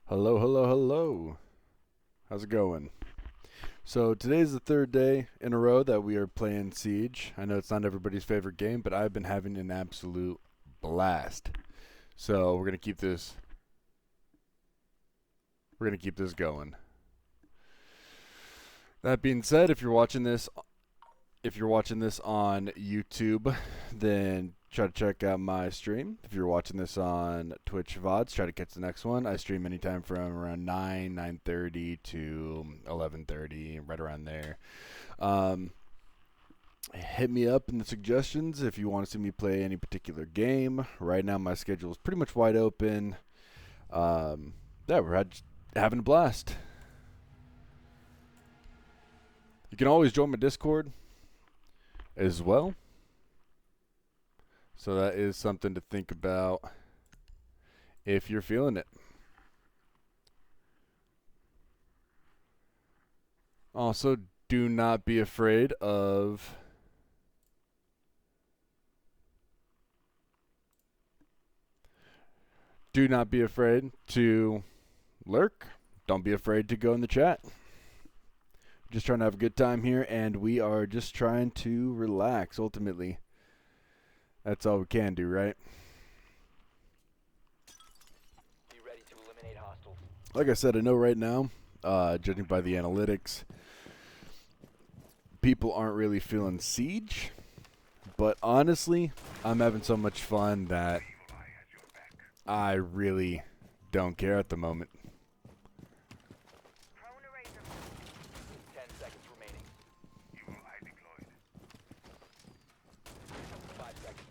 Hello, hello, hello. How's it going? So today's the third day in a row that we are playing Siege. I know it's not everybody's favorite game, but I've been having an absolute blast. So we're gonna keep this. We're gonna keep this going. That being said, if you're watching this on YouTube, then try to check out my stream. If you're watching this on Twitch VODs, try to catch the next one. I stream anytime from around 9:30 to 11:30, right around there. Hit me up in the suggestions if you want to see me play any particular game. Right now, my schedule is pretty much wide open. Yeah, just having a blast. You can always join my Discord as well. So that is something to think about if you're feeling it. Also, do not be afraid of to lurk. Don't be afraid to go in the chat. Just trying to have a good time here, and we are just trying to relax, ultimately. That's all we can do, right? Be ready to eliminate hostiles. Like I said, I know right now, judging by the analytics, people aren't really feeling Siege. But honestly, I'm having so much fun that I really don't care at the moment. 10 seconds remaining. 5 seconds.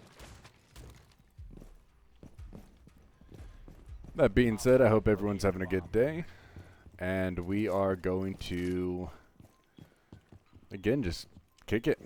That being said, I hope everyone's having a good day. And we are going to, again, just kick it.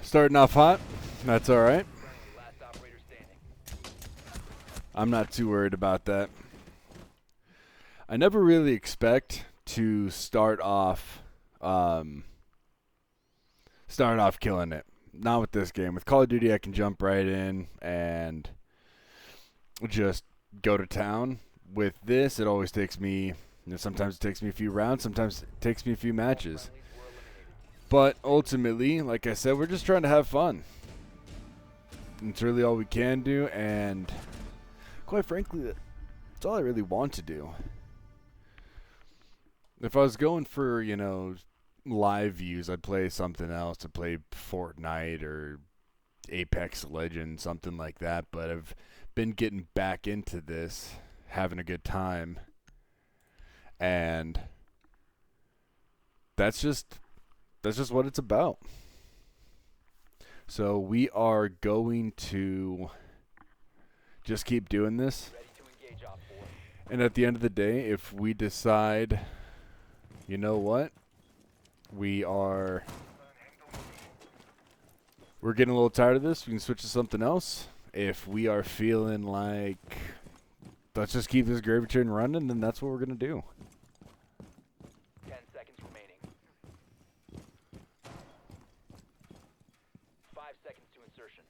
Starting off hot. That's all right. Friendly, last operator standing. I'm not too worried about that. I never really expect to start off killing it. Not with this game. With Call of Duty, I can jump right in and just go to town. With this, it always takes me, sometimes it takes me a few rounds, sometimes it takes me a few matches. Friendlies were eliminated. But ultimately, like I said, we're just trying to have fun. It's really all we can do, and quite frankly, that's all I really want to do. If I was going for, live views, I'd play something else. I'd play Fortnite or Apex Legends, something like that. But I've been getting back into this, having a good time. And that's just what it's about. So we are going to just keep doing this. Ready to engage Op 4. And at the end of the day, if we decide, you know what, we're getting a little tired of this, we can switch to something else. If we are feeling like, let's just keep this gravy train running, then that's what we're going to do. 10 seconds remaining. 5 seconds to insertion.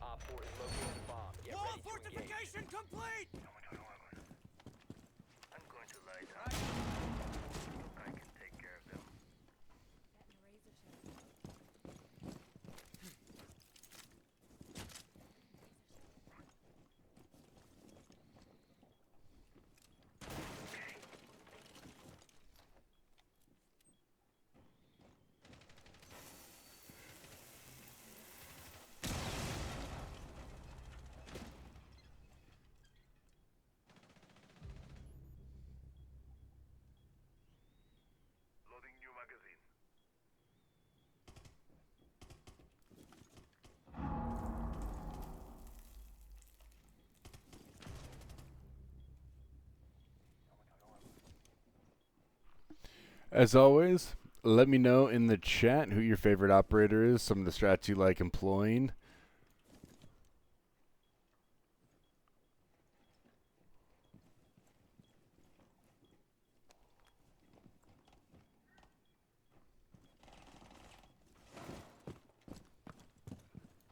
Op 4 is locating the bomb. Get Wall ready to engage. fortification complete! I'm going to lie down. I can take care of them. As always, let me know in the chat who your favorite operator is, some of the strats you like employing.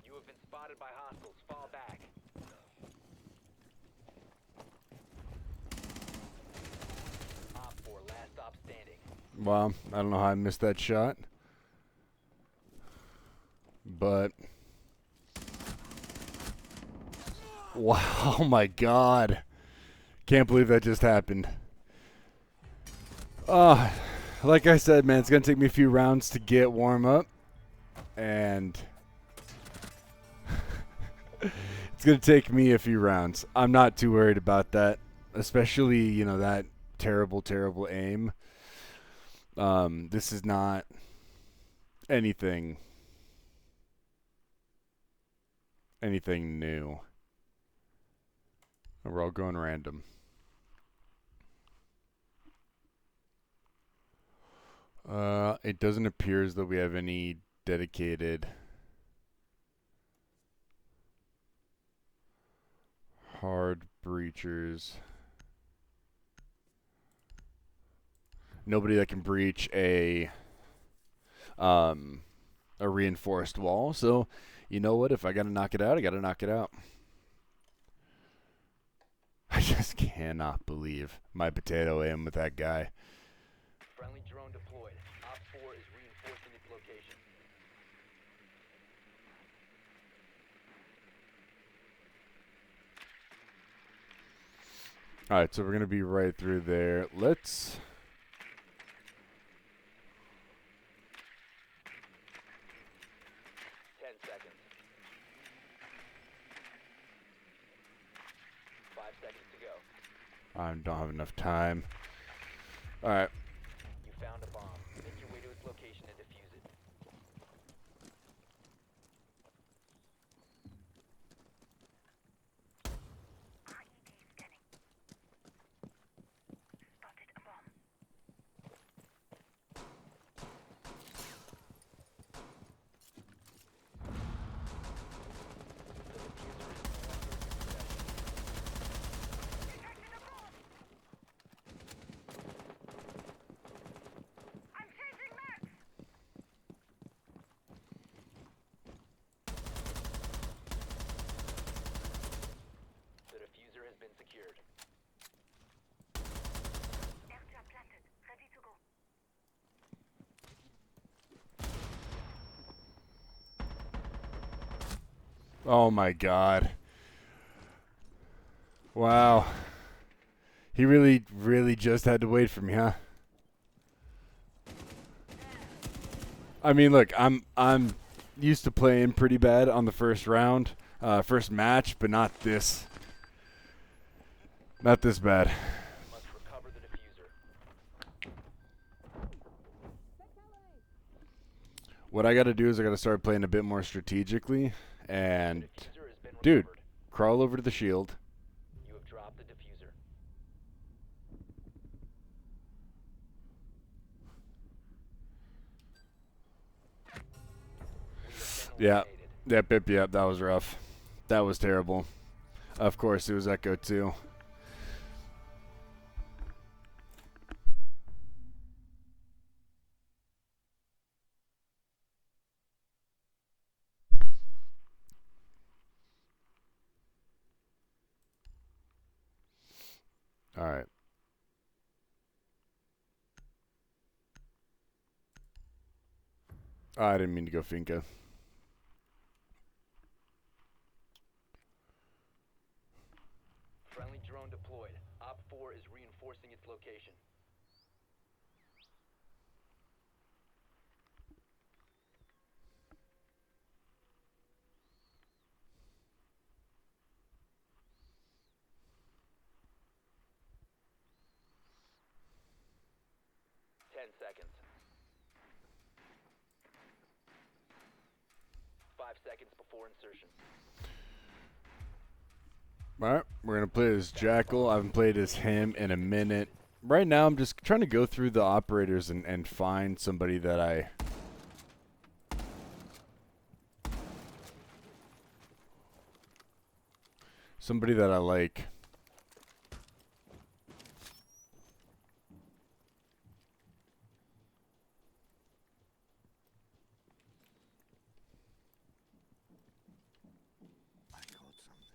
You have been spotted by hostiles. Fall back. Op 4, last stop standing. Well, I don't know how I missed that shot, but wow, oh my god. Can't believe that just happened. Like I said, man, it's going to take me a few rounds to get warm up, and it's going to take me a few rounds. I'm not too worried about that, especially, you know, that terrible, terrible aim. This is not anything new. We're all going random. It doesn't appear as though we have any dedicated hard breachers. Nobody that can breach a reinforced wall. So, you know what? If I gotta knock it out, I gotta knock it out. I just cannot believe my potato aim with that guy. Friendly drone deployed. Op 4 is reinforcing its location. Alright, so we're gonna be right through there. Let's 10 seconds. 5 seconds to go. I don't have enough time. Alright. You found a bomb. Make your way to its location and defuse it. IED scanning. Spotted a bomb. Detected a bomb. I'm changing maps. The diffuser has been secured. Airtrap planted. Ready to go. Oh my god. Wow. He really, really just had to wait for me, huh? I mean, look, I'm used to playing pretty bad on the first round, first match, but not this. Not this bad. Must recover the diffuser. What I got to do is I got to start playing a bit more strategically, and The diffuser has been dude, recovered. crawl over to the shield. You have dropped the diffuser. We have been Yeah. eliminated. Yep, that was rough. That was terrible. Of course, it was Echo too. All right. I didn't mean to go Finca. Friendly drone deployed. Op 4 is reinforcing its location. Ten seconds. 5 seconds before insertion. All right, we're gonna play as Jackal. I haven't played as him in a minute. right now I'm just trying to go through the operators and find somebody that I like. I caught something.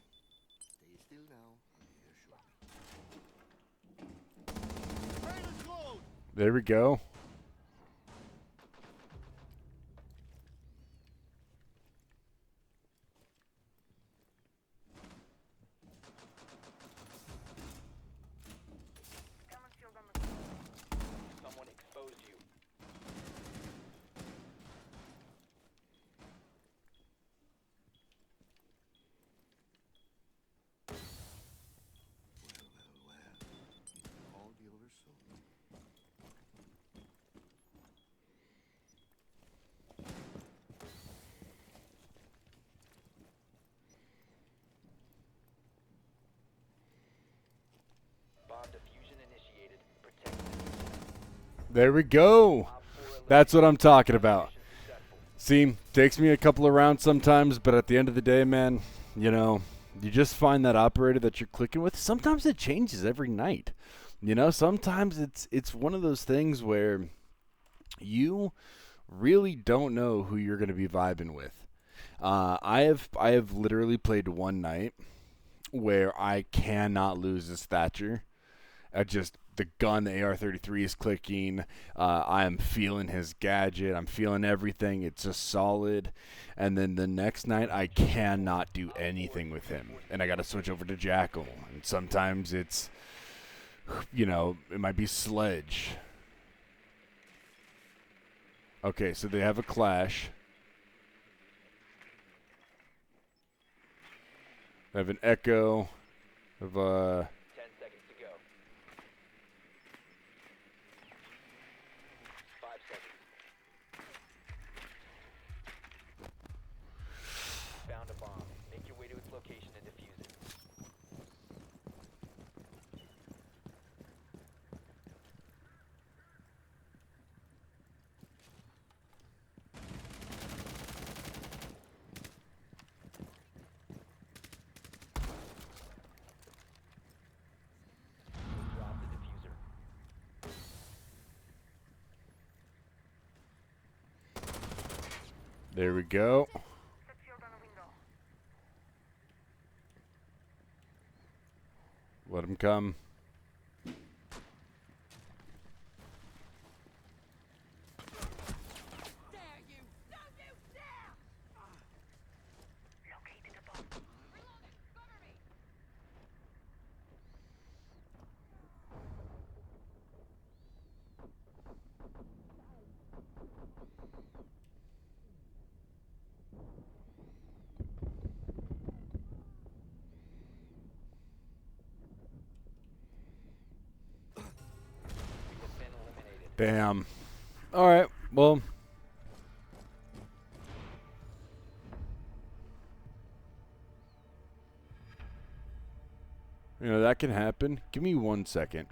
Stay still now. I'll be here shortly. There we go. Someone exposed you. Well. All be over soon. Bomb diffusion initiated. Protect. There we go. Op 4 eliminated. That's what I'm talking about. Mission successful. See, takes me a couple of rounds sometimes, but at the end of the day, man, you know, you just find that operator that you're clicking with. Sometimes it changes every night. You know, sometimes it's one of those things where you really don't know who you're going to be vibing with. I have literally played one night where I cannot lose this Thatcher. Just the gun, the AR-33 is clicking. I am feeling his gadget. I'm feeling everything. It's just solid. And then the next night, I cannot do anything with him, and I got to switch over to Jackal. And sometimes it's, you know, it might be Sledge. Okay, so they have a clash. They have an echo of 10 seconds to go. 5 seconds. Found a bomb. Make your way to its location and defuse it. Drop the diffuser. there we go. Let him come. You have been eliminated. Damn. All right. Well, you know, that can happen. Give me 1 second.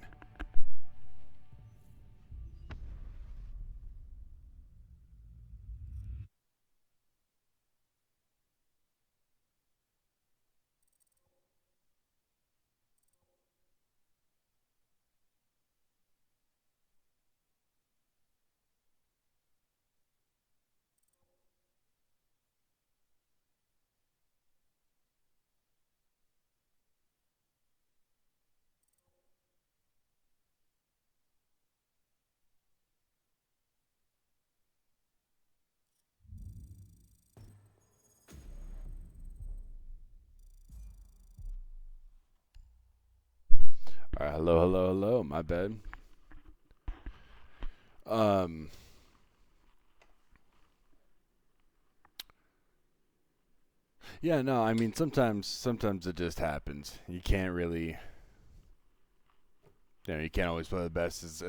All right. Hello, hello, hello. My bad. Um. Yeah, no, I mean sometimes it just happens. You can't really, you know, you can't always play the best as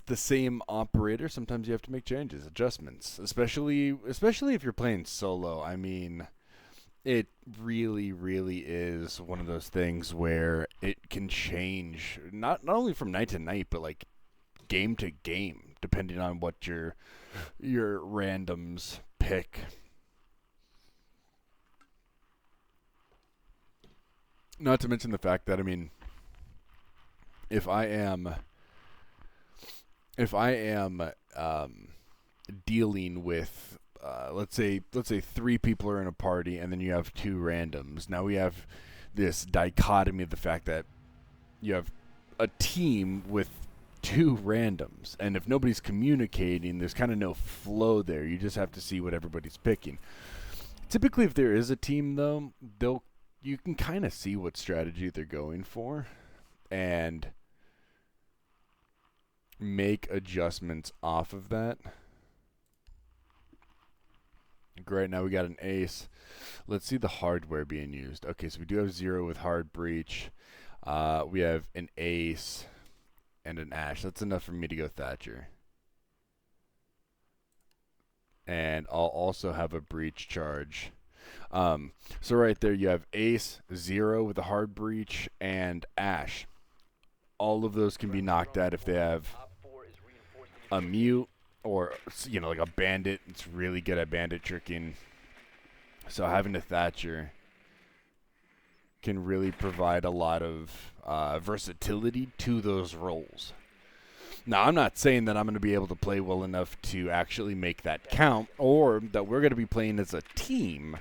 the same operator. Sometimes you have to make changes, adjustments, especially if you're playing solo. I mean, It really, really is one of those things where it can change not only from night to night, but like game to game, depending on what your randoms pick. Not to mention the fact that, I mean, if I am if I am dealing with let's say three people are in a party and then you have two randoms. Now we have this dichotomy of the fact that you have a team with two randoms, and if nobody's communicating, there's kind of no flow there. You just have to see what everybody's picking. Typically, if there is a team, though, they'll you can kind of see what strategy they're going for, and make adjustments off of that. Great, now we got an ace. Let's see the hardware being used. Okay, so we do have 0 with hard breach. We have an ace and an ash. That's enough for me to go Thatcher. And I'll also have a breach charge. So right there you have ace, 0 with a hard breach, and ash. All of those can be knocked out if they have a mute or, you know, like a bandit. It's really good at bandit tricking. So having a Thatcher can really provide a lot of versatility to those roles. Now, I'm not saying that I'm going to be able to play well enough to actually make that count, or that we're going to be playing as a team.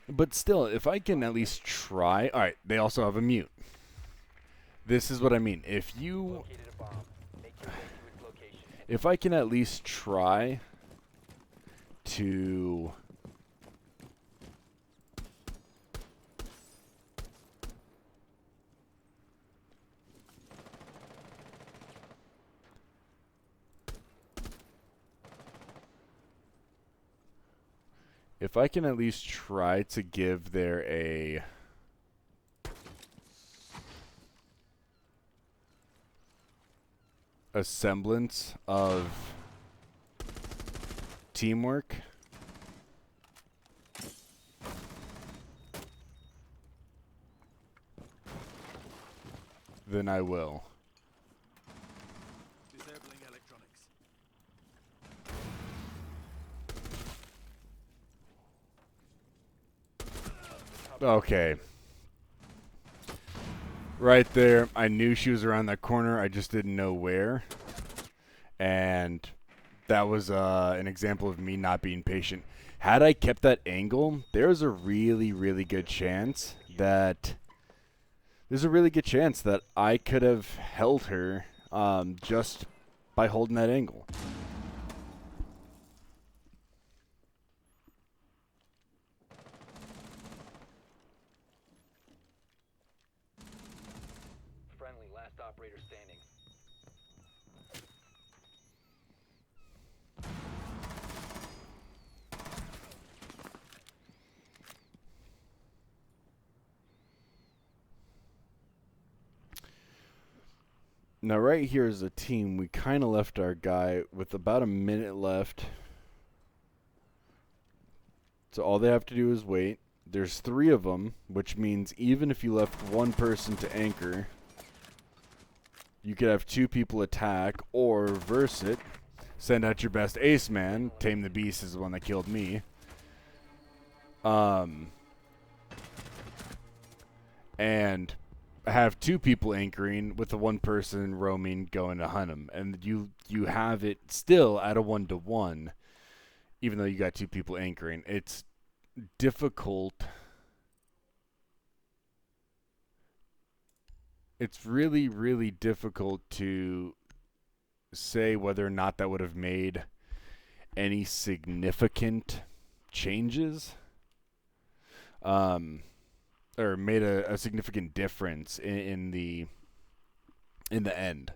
But still, if I can at least try. All right, they also have a mute. This is what I mean. If I can at least try to give there a semblance of teamwork, then I will. Disabling electronics. Okay. Right there, I knew she was around that corner. I just didn't know where. And that was an example of me not being patient. Had I kept that angle, there's a really, really good chance that I could have held her just by holding that angle. Friendly, last operator standing. Now, right here is a team. We kind of left our guy with about a minute left. So all they have to do is wait. There's 3 of them, which means even if you left one person to anchor, you could have 2 people attack, or reverse it. Send out your best ace man. Tame the Beast is the one that killed me. And have 2 people anchoring with the 1 person roaming going to hunt him. And you have it still at a 1-to-1, even though you got 2 people anchoring. It's difficult. It's really, really difficult to say whether or not that would have made any significant changes, or made a significant difference in the end.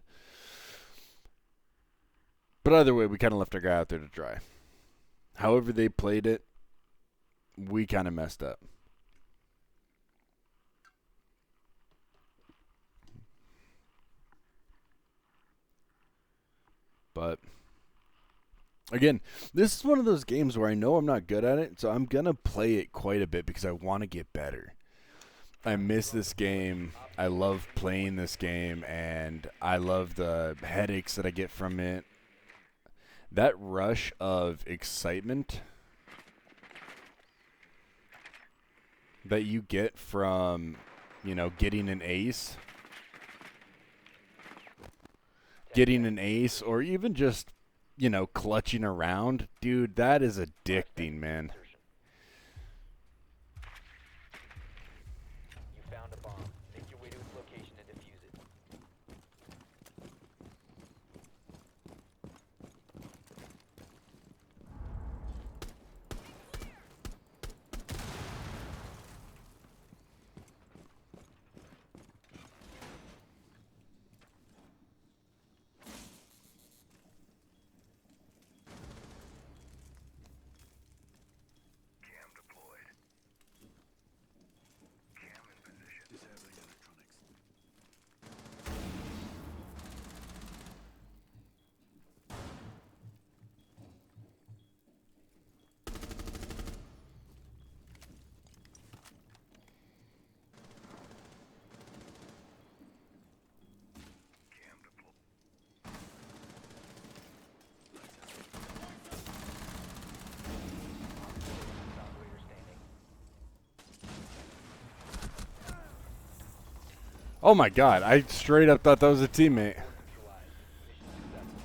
But either way, we kind of left our guy out there to dry. However they played it, we kind of messed up. But Again, this is one of those games where I know I'm not good at it, so I'm gonna play it quite a bit because I want to get better. I miss this game. I love playing this game, and I love the headaches that I get from it. That rush of excitement that you get from, getting an ace, or even just, clutching around, dude, that is addicting, man. You found a bomb. Make your way to its location and defuse it. Cam deployed. Cam in position. Disabling electronics. Cam deployed. Operator standing. Oh my god, I straight up thought that was a teammate. Neutralized. Mission successful.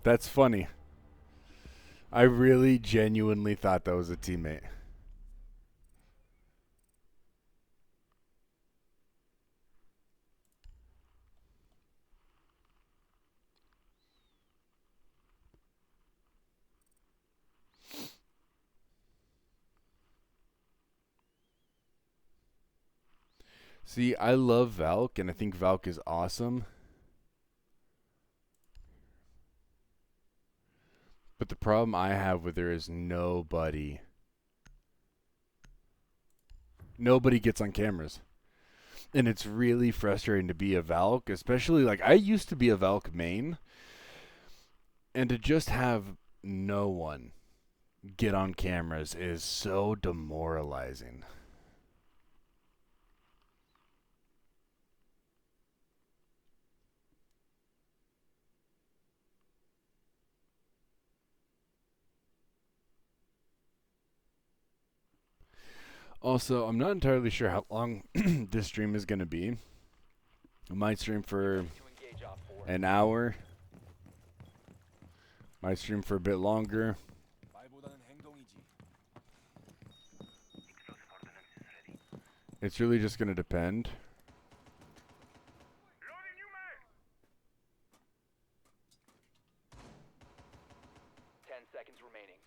That's funny. I really genuinely thought that was a teammate. See, I love Valk, and I think Valk is awesome. But the problem I have with her is nobody gets on cameras. And it's really frustrating to be a Valk, especially like I used to be a Valk main, and to just have no one get on cameras is so demoralizing. Also, I'm not entirely sure how long this stream is going to be. I might stream for To engage Op 4. an hour. Might stream for a bit longer. 말보다는 행동이지. Explosive ordnance is ready. It's really just going to depend. Loading new mag! 10 seconds remaining.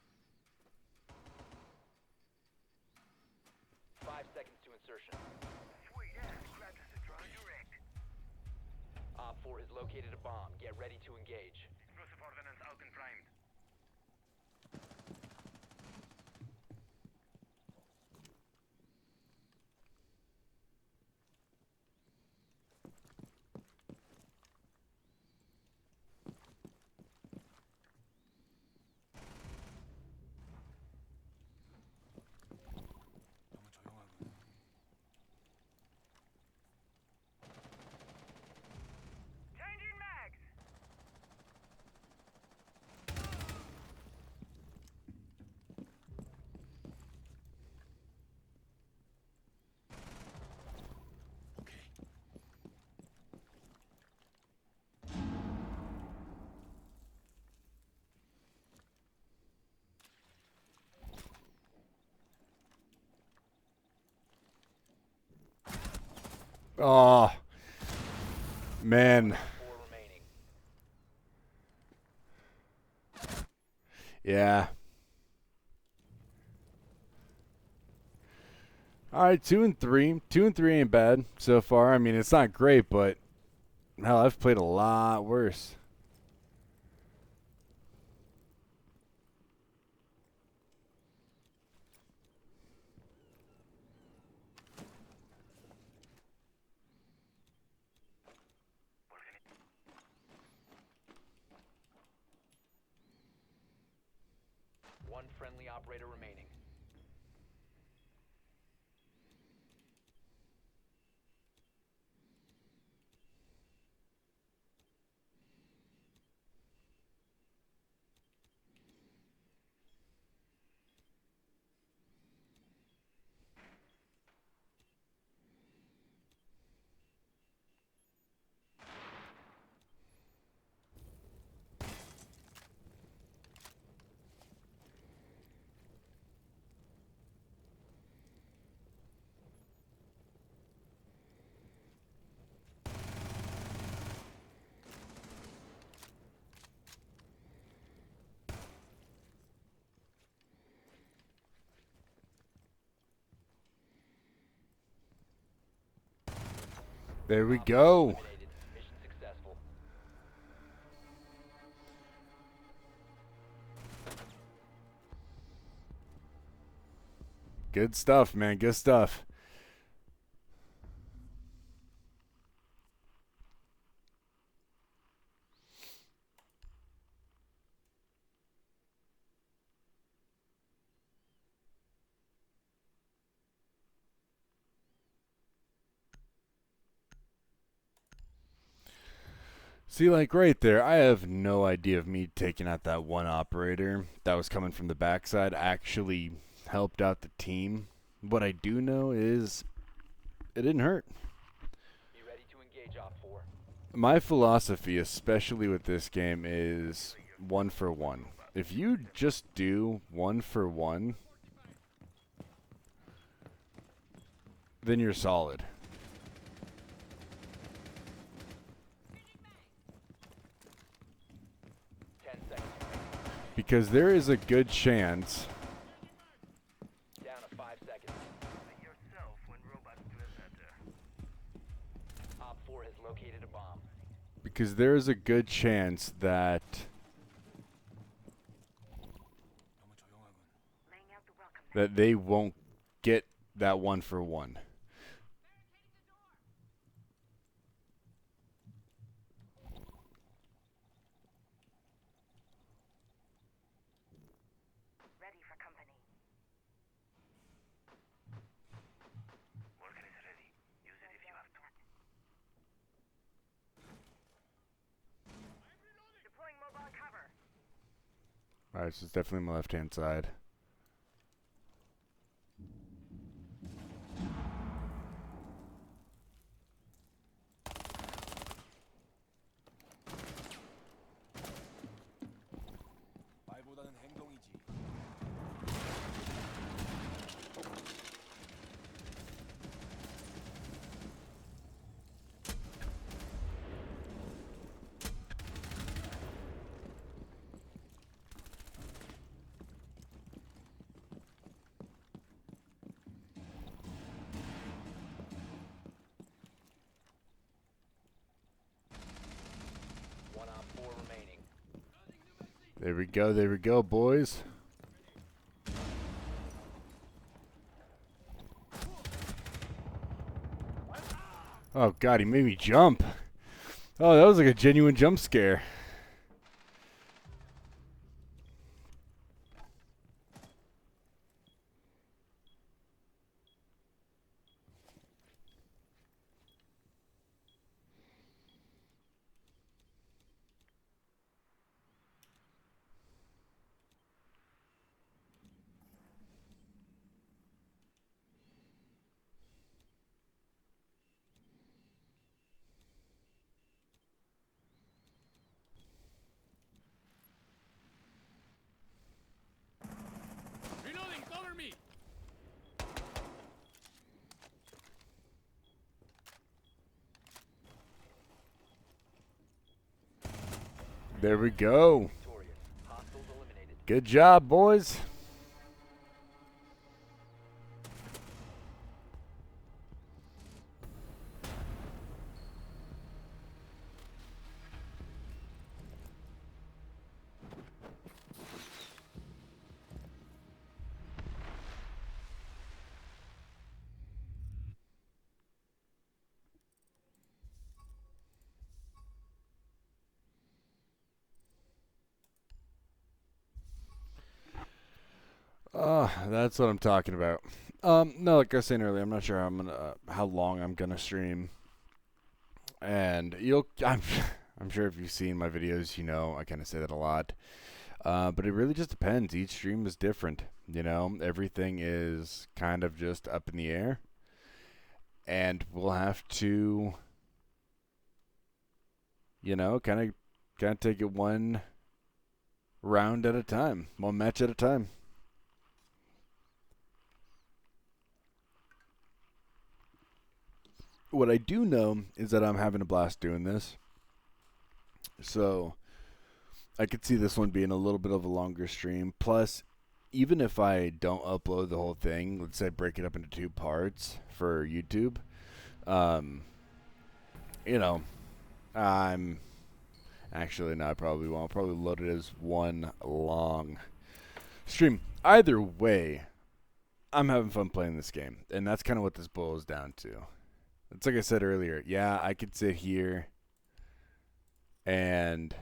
5 seconds to insertion. Sweet ass. Glad to draw direct. Op 4 has located a bomb. Get ready to engage. Explosive ordnance out and primed. 너무 조용하군. Changing mags! 오케이. Oh, man. 4 remaining. Yeah. All right, 2-3. 2-3 ain't bad so far. I mean, it's not great, but hell, I've played a lot worse. One friendly operator remaining. There we Op 4 go. eliminated. Mission successful. Good stuff, man. Good stuff. See, like right there, I have no idea if me taking out that one operator that was coming from the backside actually helped out the team. What I do know is it didn't hurt. Be ready to engage Op 4. My philosophy, especially with this game, is 1-for-1. If you just do 1-for-1, then you're solid. 10 seconds remaining. Because there is a good chance Down to 5 seconds. Be yourself when robots drill better. Op 4 has located a bomb. because there is a good chance that 너무 조용하군. Laying out the welcome mat. that they won't get that 1-for-1. Ready for company. Vulcan is ready. Use it if you have to. Deploying mobile cover. Alright, so it's definitely my left-hand side. 말보다는 행동이지. One Op 4 remaining. There we go, boys. Oh god, he made me jump. Oh, that was like a genuine jump scare. Reloading, cover me. There we go. Victorious. Hostiles eliminated. Good job, boys. That's what I'm talking about. No, like I was saying earlier, I'm not sure how long I'm gonna stream, and I'm sure if you've seen my videos, you know I kind of say that a lot. But it really just depends. Each stream is different. You know, everything is kind of just up in the air, and we'll have to, you know, kind of take it one round at a time, one match at a time. What I do know is that I'm having a blast doing this. So I could see this one being a little bit of a longer stream. Plus, even if I don't upload the whole thing, let's say break it up into 2 parts for YouTube, um, you know, I'm actually no, I probably won't. I'll probably load it as one long stream. Either way, I'm having fun playing this game, and that's kind of what this boils down to. It's like I said earlier. Yeah, I could sit here and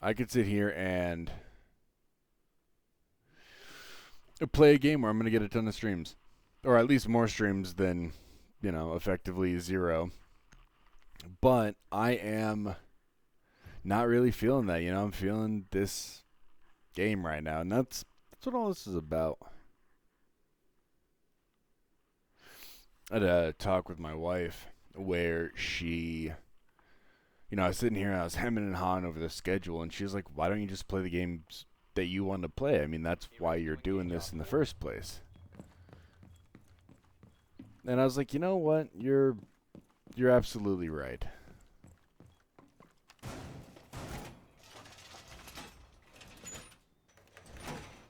I could sit here and play a game where I'm going to get a ton of streams, or at least more streams than, you know, effectively 0. But I am not really feeling that. You know, I'm feeling this game right now, and that's what all this is about. I had a talk with my wife where she, you know, I was sitting here and I was hemming and hawing over the schedule, and she was like, "Why don't you just play the games that you want to play? I mean, that's why you're doing this in the first place." And I was like, "You know what? You're absolutely right."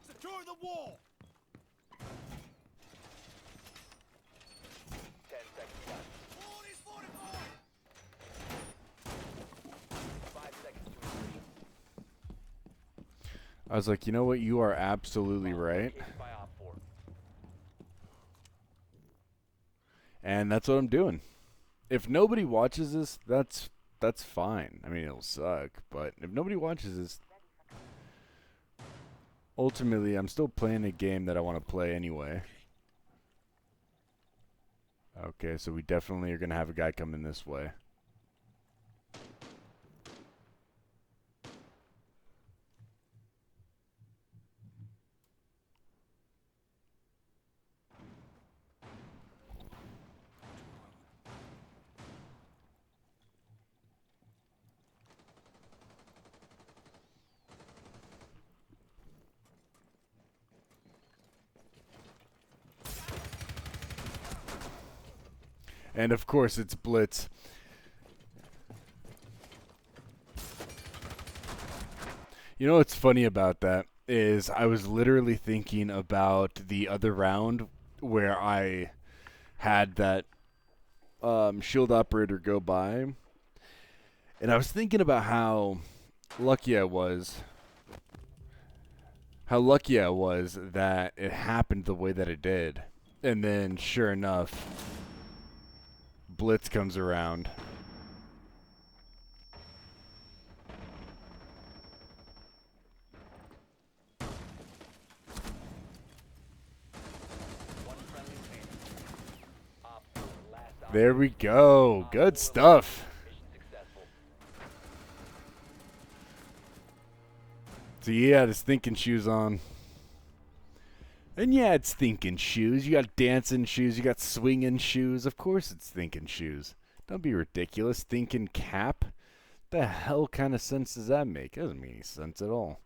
Secure the wall! 10 seconds left. Wall is fortified! 5 seconds to insertion. I was like, "You know what? You are absolutely right." Located by Op 4. And that's what I'm doing. If nobody watches this, that's fine. I mean, it'll suck, but if nobody watches this, ultimately, I'm still playing a game that I want to play anyway. Okay, so we definitely are going to have a guy coming this way. And of course, it's Blitz. You know what's funny about that is I was literally thinking about the other round where I had that shield operator go by, and I was thinking about how lucky I was. How lucky I was that it happened the way that it did. And then, sure enough, Blitz comes around. One friendly remaining. Op 4, last There we go. Good stuff. mission successful. So he had his thinking shoes on. And yeah, it's thinking shoes. You got dancing shoes. You got swinging shoes. Of course it's thinking shoes. Don't be ridiculous. Thinking cap? The hell kind of sense does that make? It doesn't make any sense at all.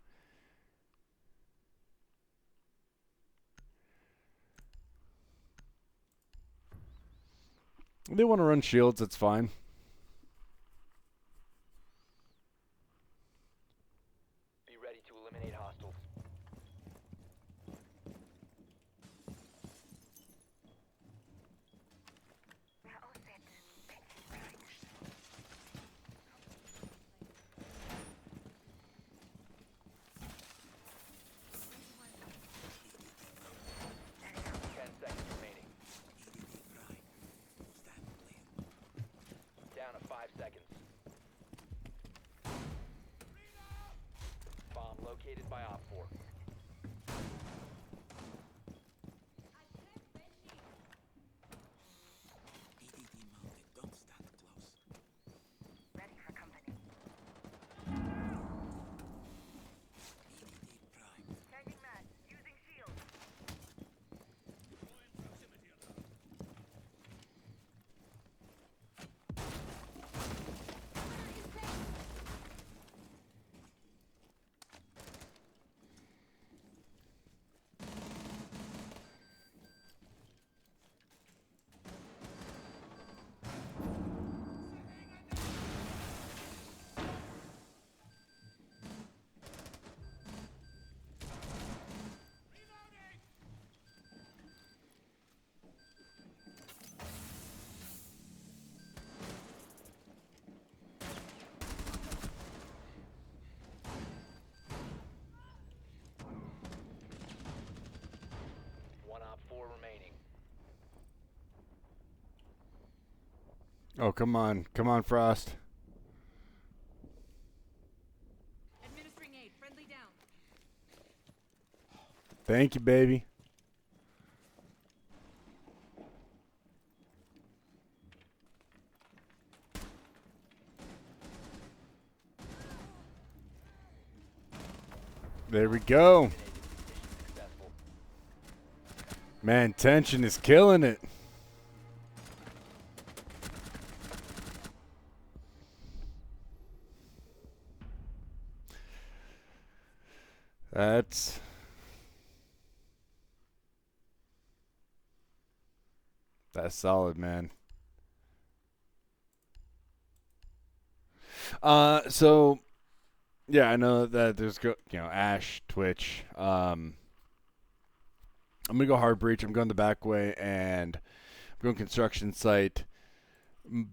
If they want to run shields, that's fine. Be ready to eliminate hostiles. We're all set. Turn it up. 10 seconds remaining. located by Op 4. EDD mounted. Don't stand close. Ready for company. EDD prime. Changing mag. Using shield. Deploying proximity alarm. Reloading! One Op 4 remaining. Oh, come on. Come on, Frost. Administering aid. Friendly down. Thank you, baby. There we go. Mission successful. Man, tension is killing it. That's solid, man. So yeah, I know that there's Ash, Twitch. I'm gonna go hard breach. I'm going the back way, and I'm going construction site.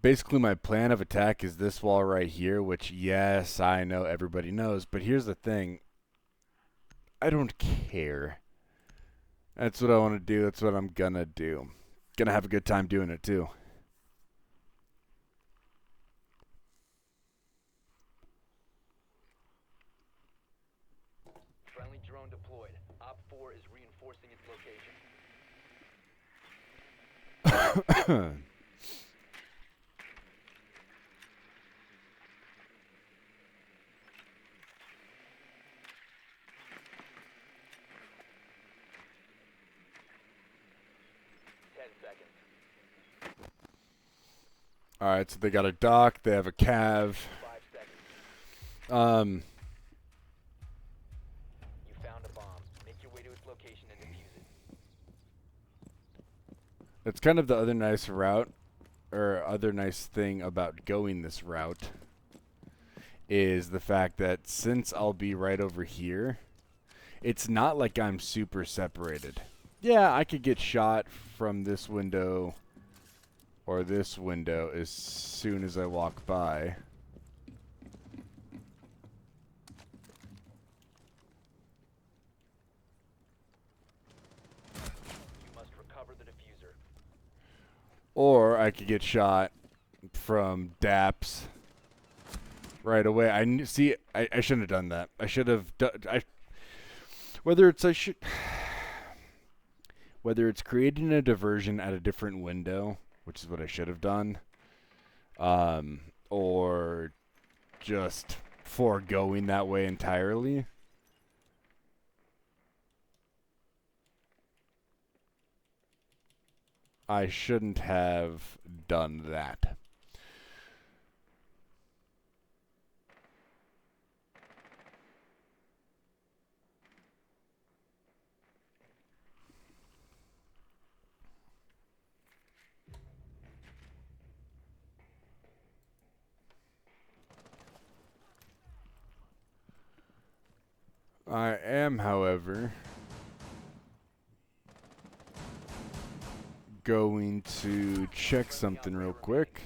Basically, my plan of attack is this wall right here, which, yes, I know everybody knows, but here's the thing. I don't care. That's what I want to do. That's what I'm gonna do. Gonna have a good time doing it, too. Friendly drone deployed. Op 4 is reinforcing its location. All right, so they got a dock. They have a cav. 5 seconds. You found a bomb. Make your way to its location and defuse it. That's kind of the other nice route, or other nice thing about going this route, is the fact that since I'll be right over here, it's not like I'm super separated. Yeah, I could get shot from this window or this window as soon as I walk by. You must recover the diffuser. Or I could get shot from DAPS right away. I shouldn't have done that. I should have whether it's creating a diversion at a different window, which is what I should have done, or just foregoing that way entirely. I shouldn't have done that. I am, however, going to check something real quick.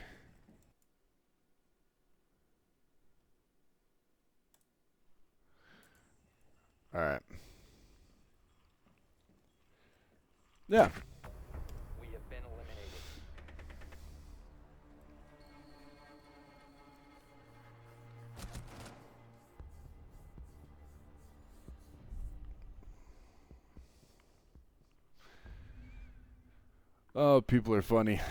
All right. Yeah. We have been eliminated. Oh, people are funny.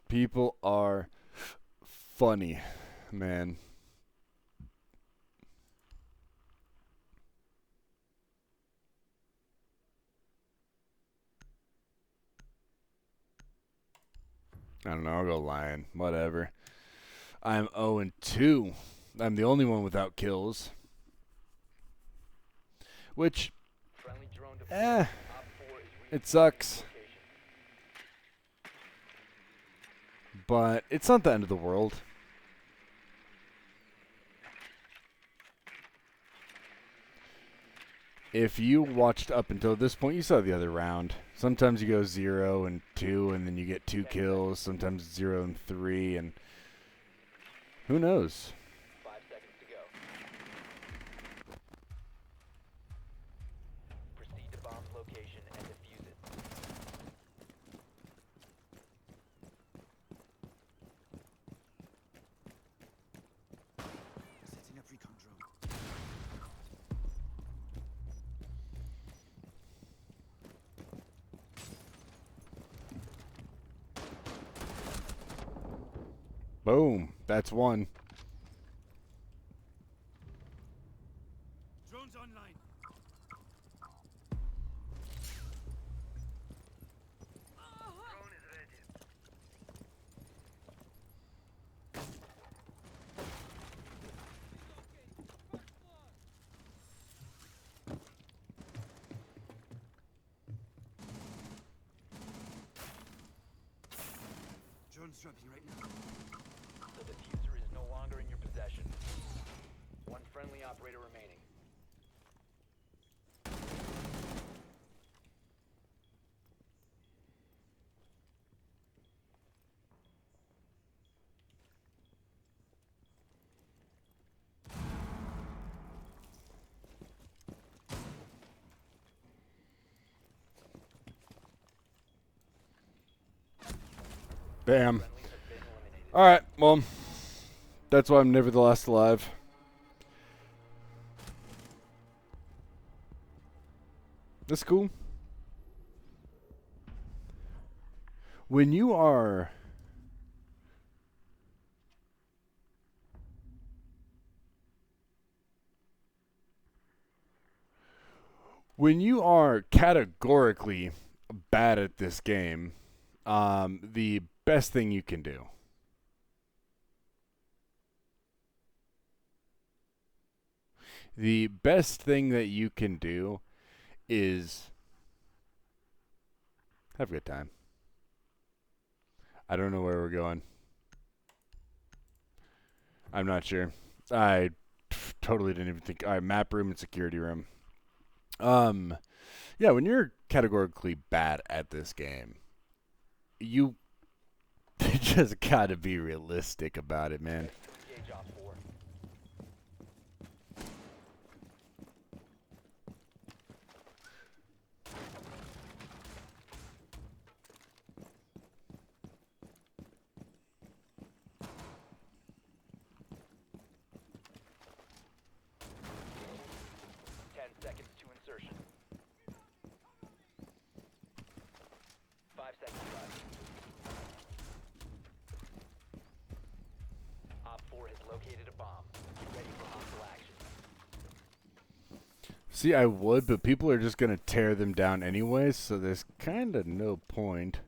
People are funny, man. I don't know. I'll go lion. Whatever. I'm 0 and 2. I'm the only one without kills. Which, Friendly drone deployed. eh, Op 4 is it sucks. location. But it's not the end of the world. If you watched up until this point, you saw the other round. Sometimes you go 0 and 2, and then you get 2 kills. Sometimes 0 and 3, and who knows? 5 seconds to go. Proceed to bomb's location and defuse it. Setting up recon drone. Boom. That's one. Drones online. Drone is ready. Drone's dropping right now. The diffuser is no longer in your possession. One friendly operator remaining. Bam. Friendlies have been eliminated. Alright, well, that's why I'm never the last alive. That's cool. When you are categorically bad at this game, the best thing you can do is have a good time. I don't know where we're going. I'm not sure. I totally didn't even think. All right, map room and security room. Yeah, when you're categorically bad at this game, you just gotta be realistic about it, man. Engage Op 4. 10 seconds to insertion. 5 seconds left. Op 4 has located a bomb. Get ready for hostile action. See, I would, but people are just gonna tear them down anyways, so there's kind of no point.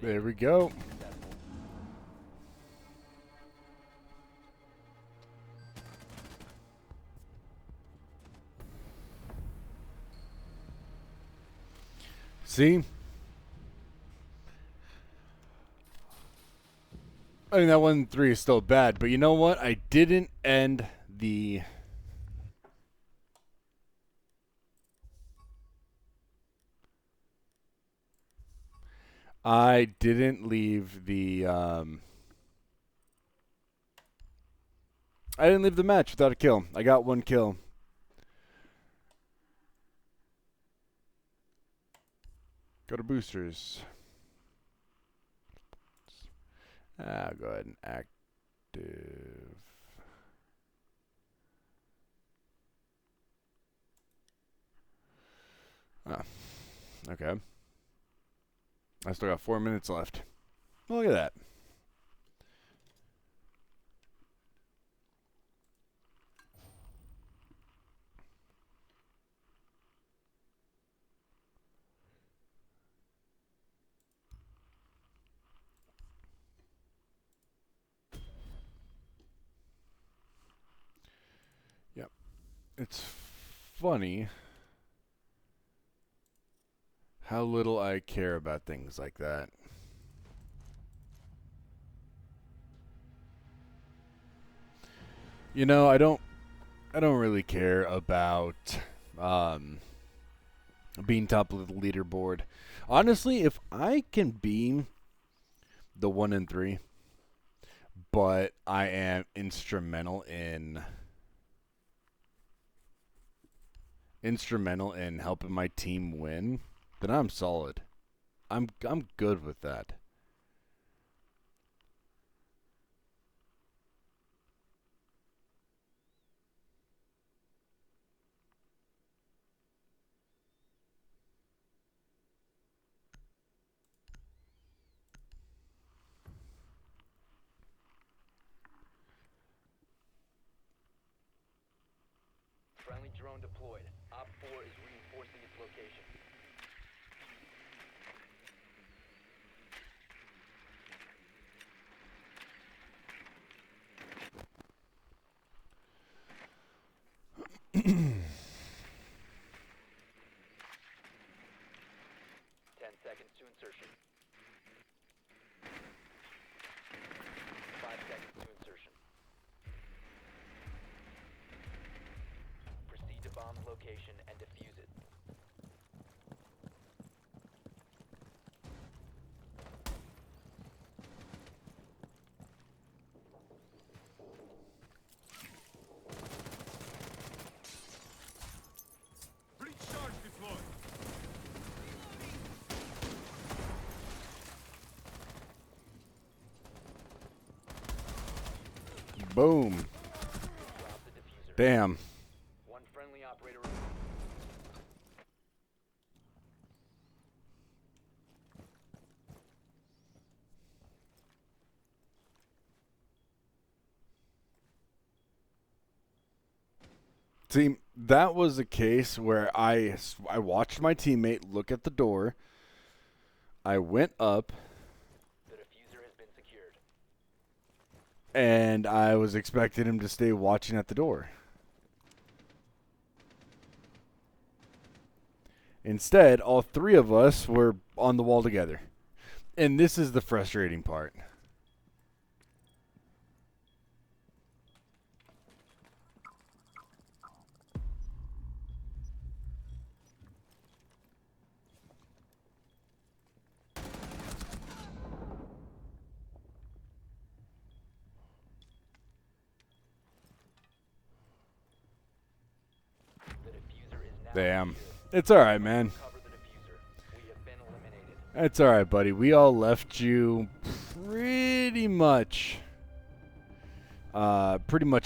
There we go. Successful. See? I mean, that 1-3 is still bad, but you know what? I didn't end the... I didn't leave the... I didn't leave the match without a kill. I got 1 kill. Go to boosters. Go ahead and active. Ah, okay. I still got 4 minutes left. Look at that. Yep. It's funny how little I care about things like that. You know, I don't really care about being top of the leaderboard. Honestly, if I can be the 1-3, but I am instrumental in helping my team win, then I'm solid. I'm good with that. Friendly drone deployed. Op 4 is reinforcing its location. Seconds to insertion. 5 seconds to insertion. Proceed to bomb's location and defuse it. Breach charge deployed. Boom. Drop the diffuser. Bam. One friendly operator. See, that was a case where I watched my teammate look at the door. I went up, The diffuser has been secured. and I was expecting him to stay watching at the door. Instead, all 3 of us were on the wall together. And this is the frustrating part. The diffuser is now Damn. secured. It's alright, man. Cover the diffuser. We have been eliminated. It's alright, buddy. We all left you pretty much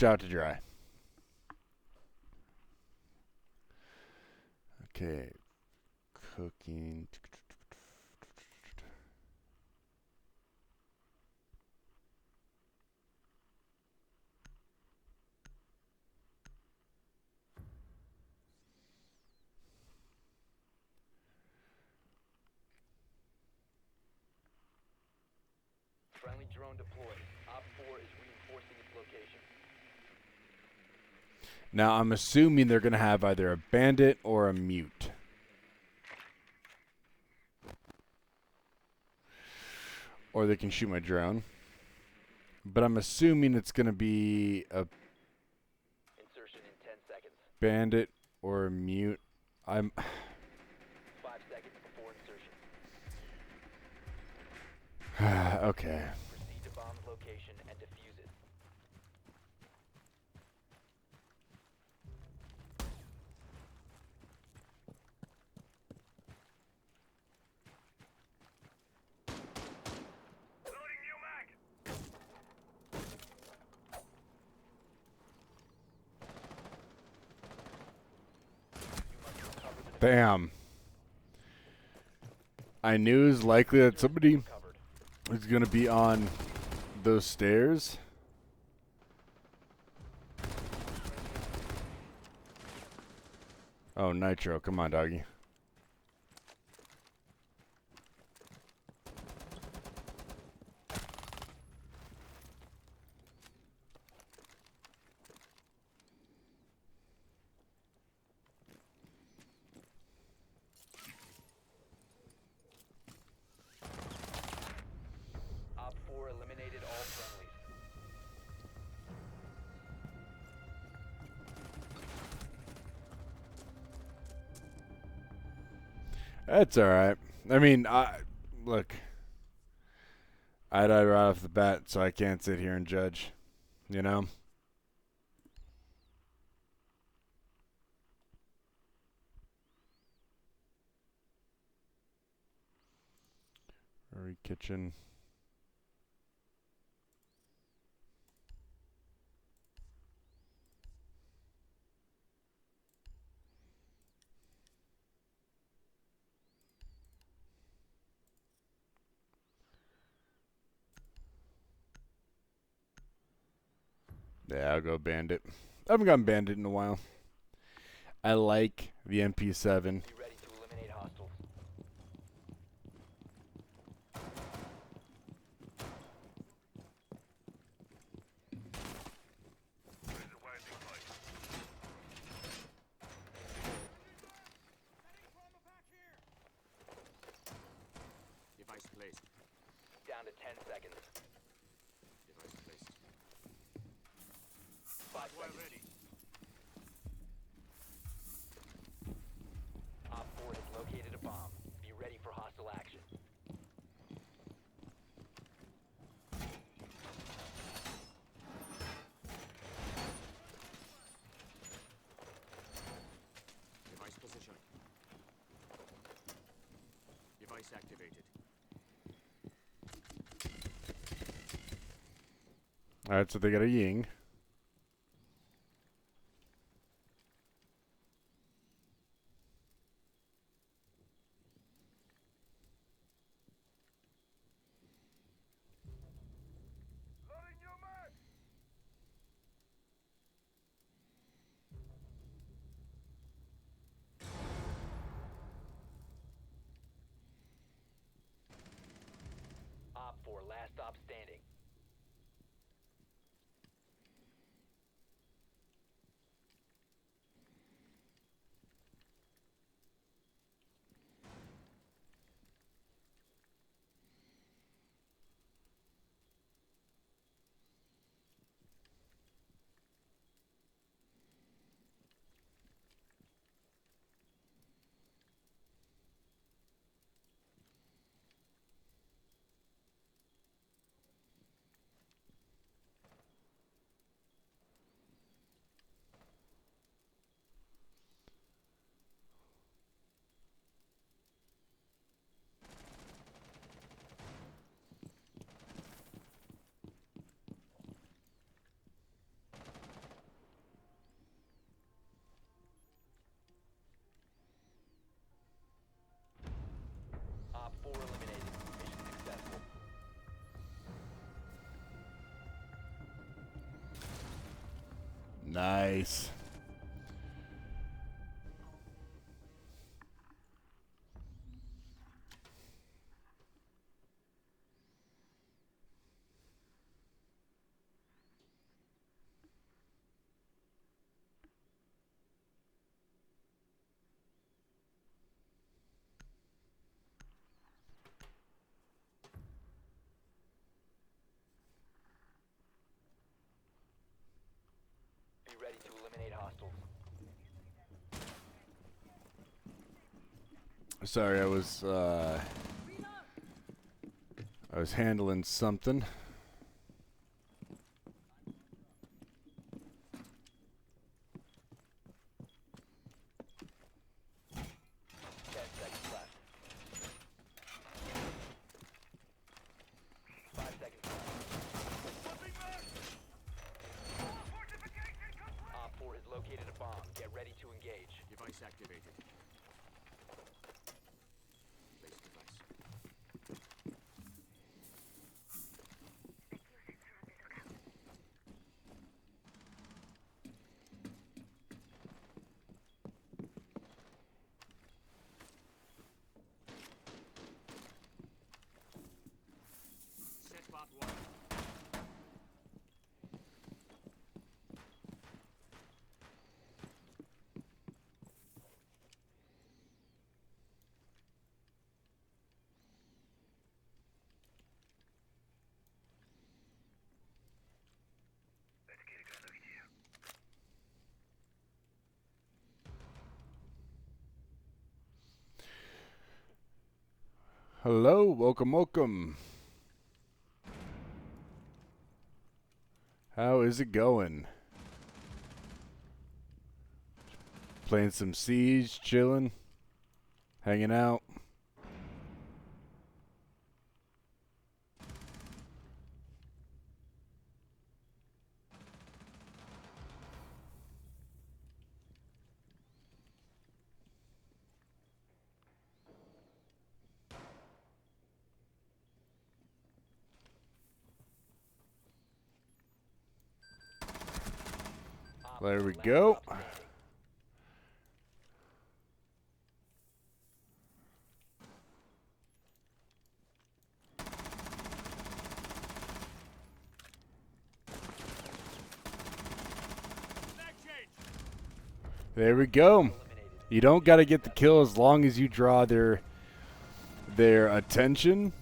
out to dry. Okay. Cooking. drone deployed. Op 4 is reinforcing its location. Now I'm assuming they're gonna have either a bandit or a mute. Or they can shoot my drone. But I'm assuming it's gonna be a Insertion in 10 seconds. bandit or a mute. I'm 5 seconds before insertion. okay. Proceed to bomb's location and defuse it. Loading new mag. You must recover the Bam. I knew it was likely that somebody recovered. was gonna be on those stairs. Oh, Nitro, come on, doggy. Op 4 eliminated all friendlies. That's alright. I mean, look. I died right off the bat, so I can't sit here and judge. You know? Hurry kitchen. Yeah, I'll go bandit. I haven't gotten bandit in a while. I like the MP7. Be ready to eliminate hostiles. There's a winding pipe. Device placed. Down to 10 seconds. Device placed. 5 We're seconds. ready. Op 4 has located a bomb. Be ready for hostile action. Device position. Device activated. Alright, so they got a ying. Loading new mag. Op 4, last stop standing. Op 4 eliminated. Mission successful. Nice. Be ready to eliminate hostiles. Sorry, I was handling something. 10 seconds left. 5 seconds left. Op 4 has located a bomb. Get ready to engage. Device activated. Place device. Set bot 1. Hello, welcome, welcome. How is it going? Playing some Siege, chilling, hanging out. Op There 4 we last go. stop standing. There we go. Eliminated. You don't got to get the kill as long as you draw their attention.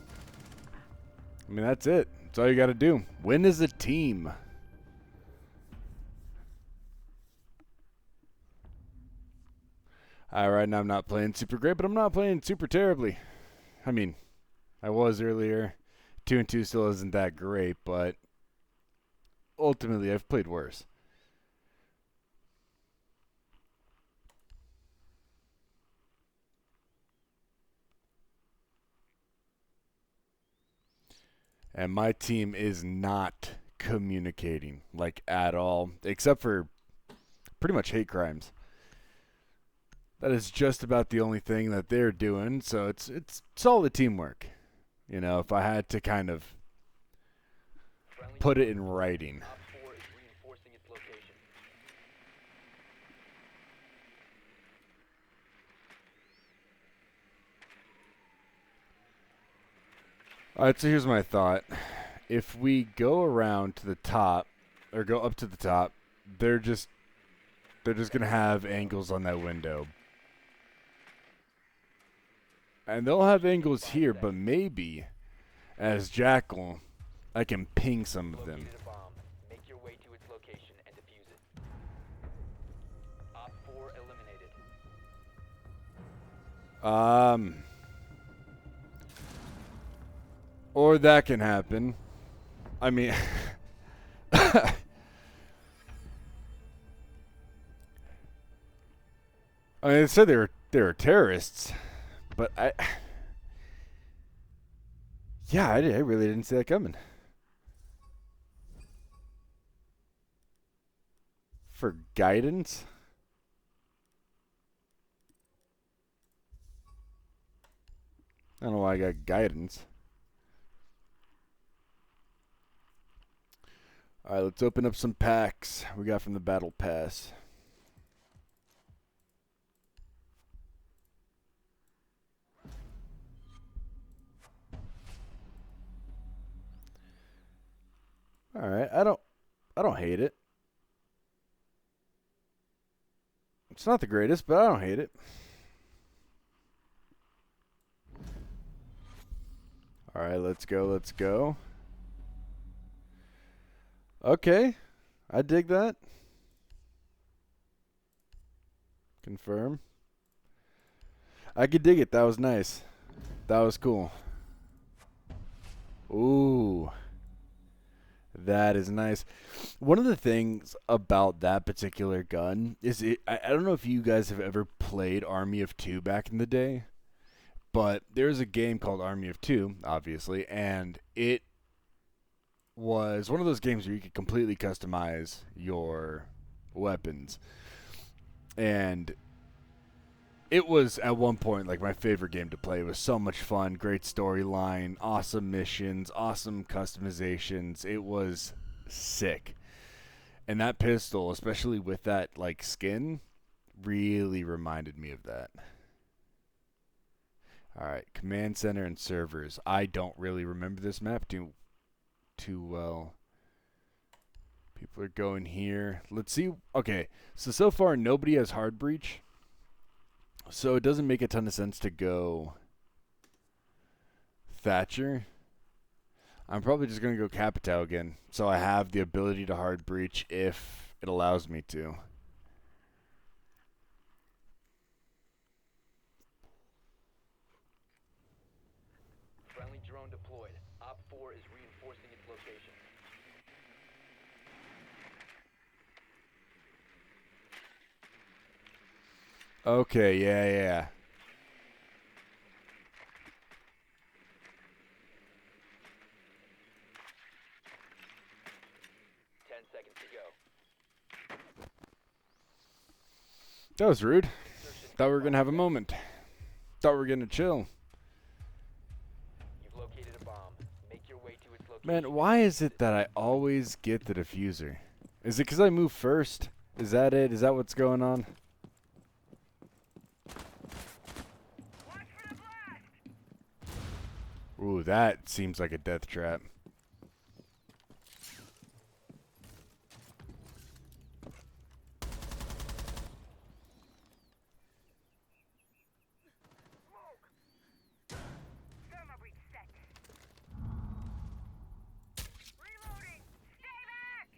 I mean, that's it. That's all you got to do. Win as a team. Right now I'm not playing super great, but I'm not playing super terribly. I mean, I was earlier. 2-2 still isn't that great, but ultimately I've played worse. And my team is not communicating, like, at all, except for pretty much hate crimes. That is just about the only thing that they're doing, so it's solid teamwork. You know, if I had to kind of Friendly put it in writing. Op 4 is reinforcing its location. All right, so here's my thought. If we go around to the top, or go up to the top, they're just gonna have angles on that window. And they'll have angles here, but maybe as Jackal, I can ping some of them. Located a bomb. Make your way to its location and defuse it. Op 4 eliminated. Or that can happen. I mean, I mean, they said they were terrorists, but yeah, I really didn't see that coming. For guidance? I don't know why I got guidance. Alright, let's open up some packs we got from the Battle Pass. Alright, I don't hate it. It's not the greatest, but I don't hate it. Alright, let's go, let's go. Okay, I dig that. Confirm. I could dig it. That was nice. That was cool. Ooh. That is nice. One of the things about that particular gun is I don't know if you guys have ever played Army of Two back in the day, but there's a game called Army of Two, obviously, and it was one of those games where you could completely customize your weapons. And it was at one point like my favorite game to play. It was so much fun, great storyline, awesome missions, awesome customizations. It was sick. And that pistol, especially with that like skin, really reminded me of that. All right, command center and servers. I don't really remember this map too well. People are going here. Let's see. Okay, so far nobody has hard breach. So it doesn't make a ton of sense to go Thatcher. I'm probably just going to go Capitao again. So I have the ability to hard breach if it allows me to. Friendly drone deployed. Op 4 is reinforcing its location. Okay, yeah. 10 seconds to go. That was rude. Insertion Thought we were in going to have a 5 seconds. moment. Thought we were going to chill. You've located a bomb. Make your way to its location. Man, why is it that I always get the diffuser? Is it because I move first? Is that it? Is that what's going on? Watch for the blast! Ooh, that seems like a death trap. Smoke! Thermal breach set. Reloading! Stay back!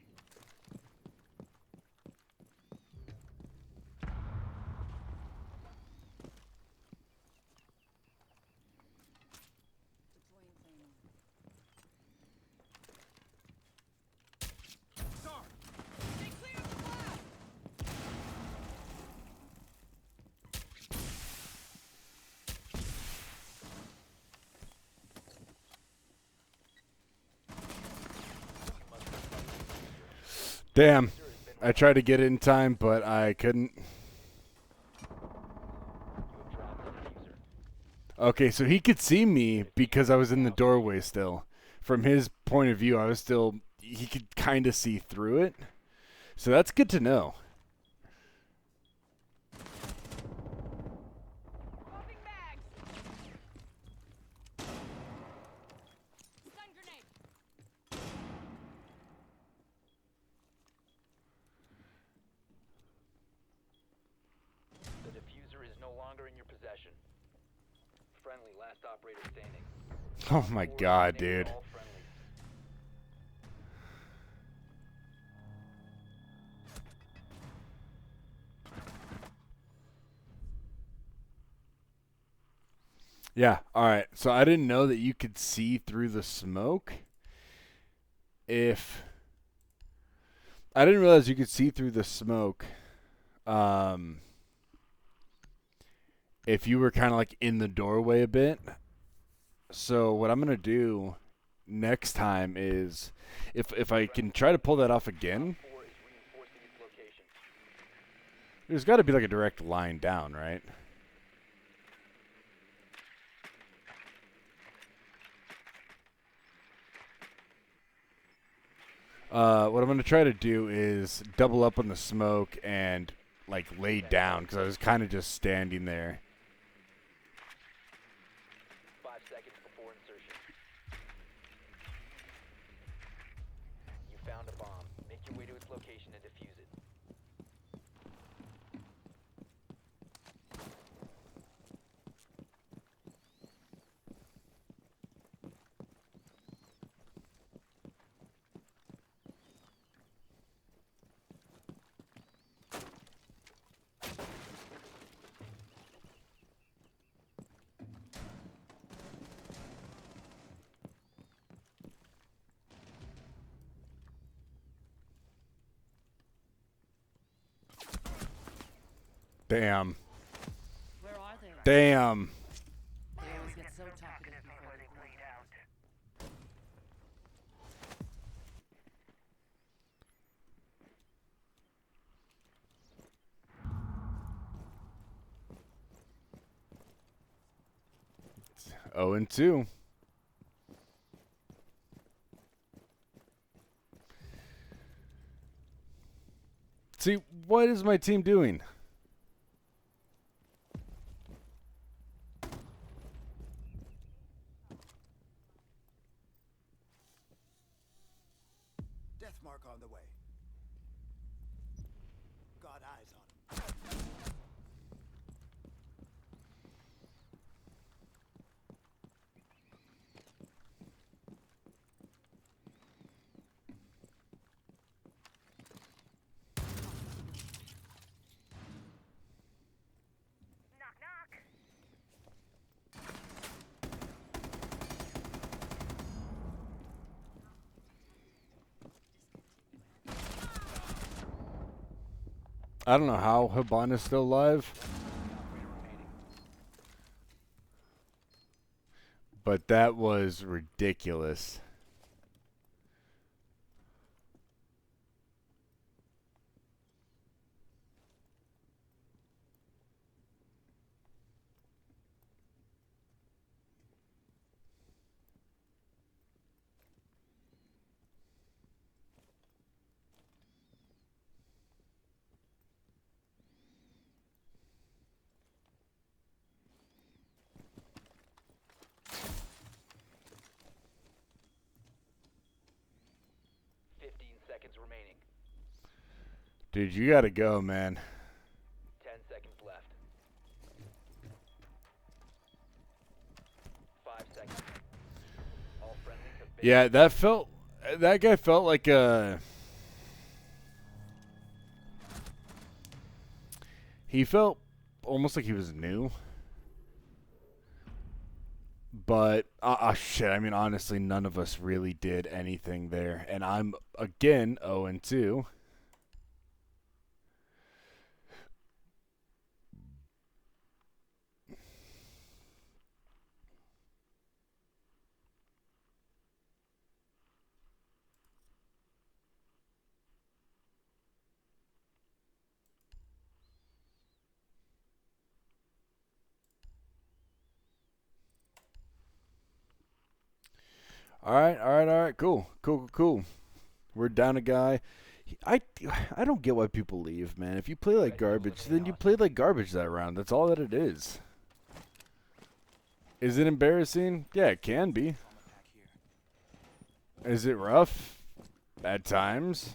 Stay clear of the blast! Damn. I tried to get it in time, but I couldn't. You have dropped the diffuser. Okay, so he could see me because I was in the doorway still. From his point of view, I was still... He could kind of see through it. So that's good to know. Popping bags! Stun grenade! The diffuser is no longer in your possession. Friendly, last operator standing. Oh my Four god, eliminated dude. all friendlies. Yeah, alright. So I didn't know that you could see through the smoke. I didn't realize you could see through the smoke. If you were kind of like in the doorway a bit. So what I'm going to do next time is if I can try to pull that off again, 4 is reinforcing its location. there's got to be like a direct line down, right? What I'm going to try to do is double up on the smoke and like lay down because I was kind of just standing there. 5 seconds before insertion. You found a bomb. Make your way to its location and defuse it. Damn. Where are they? Damn. They always get so talkative before they bleed out. Oh and 2. See, what is my team doing? Death mark on the way. Got eyes on him. Knock, knock. I don't know how Habana's still alive, but that was ridiculous. Seconds remaining. Dude, you gotta go, man. 10 seconds left. 5 seconds. All friendlies have been. Yeah, that guy felt like he felt almost like he was new. But, shit, I mean, honestly, none of us really did anything there. And I'm, again, 0 and 2. All right, cool. We're down a guy. I don't get why people leave, man. If you play like garbage, then you play like garbage that round. That's all that it is. Is it embarrassing? Yeah, it can be. Is it rough? At times.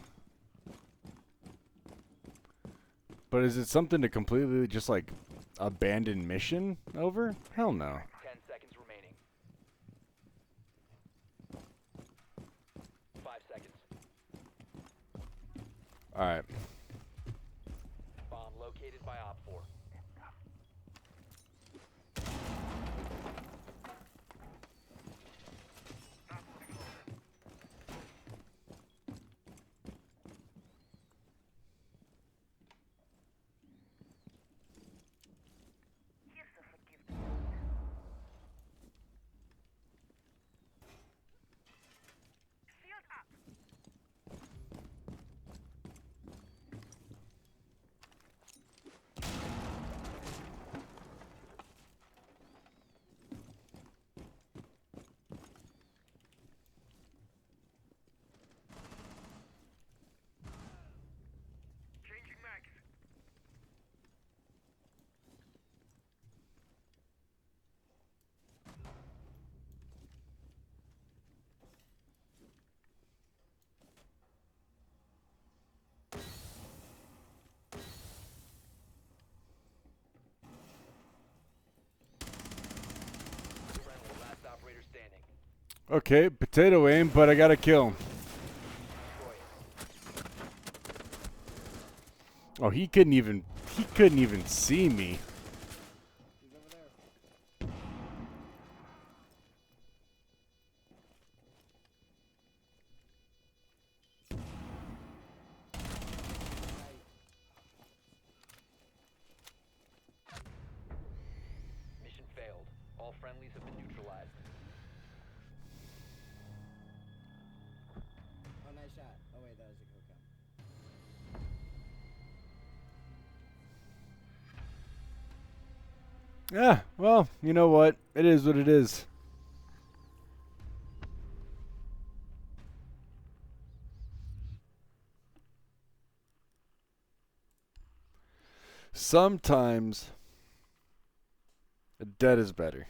But is it something to completely just like abandon mission over? Hell no. 10 seconds remaining. 5 seconds. All right. Bomb located by Op 4. Here's the forgiveness. Shield up. Changing mags. Friendly, last operator standing. Okay, potato aim, but I gotta kill him. Destroy it. Oh, he couldn't even see me. All friendlies have been neutralized. Oh, nice shot. Oh, wait, that was a kill count. Yeah, well, you know what? It is what it is. Sometimes dead is better.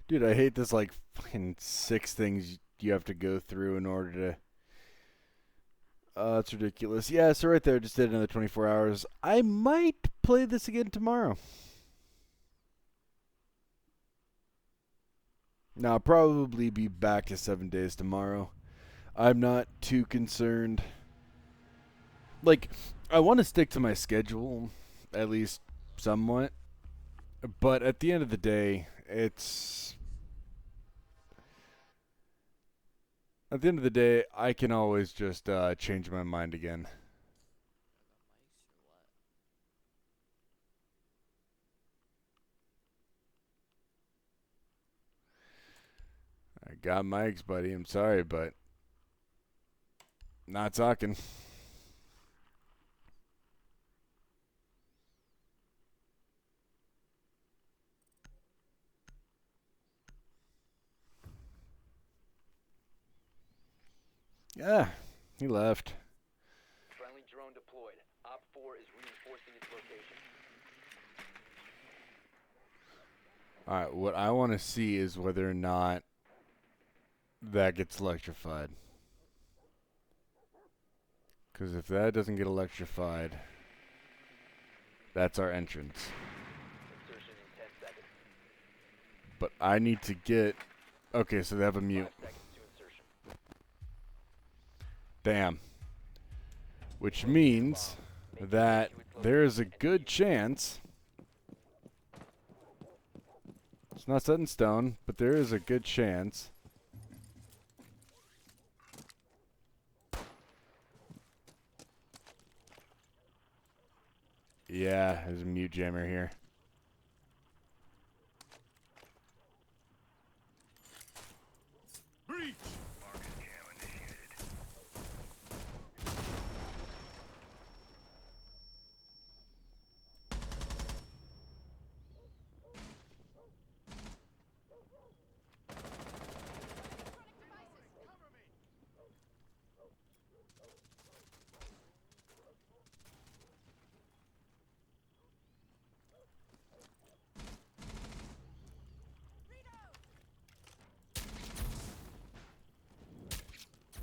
Dude, I hate this like fucking 6 things you have to go through in order to. It's ridiculous. Yeah, so right there, just did another 24 hours. I might play this again tomorrow. Now, I'll probably be back to 7 days tomorrow. I'm not too concerned. Like, I want to stick to my schedule, at least somewhat. But at the end of the day, it's. At the end of the day, I can always just change my mind again. I got mics, buddy. I'm sorry, but not talking. Yeah, he left. Friendly drone deployed. Op 4 is reinforcing its location. All right, what I want to see is whether or not that gets electrified. Because if that doesn't get electrified, that's our entrance. Insertion in 10 seconds. But I need to get... Okay, so they have a 5 mute. seconds to insertion. Damn. Which means that there is a good chance... It's not set in stone, but there is a good chance... Yeah, there's a mute jammer here.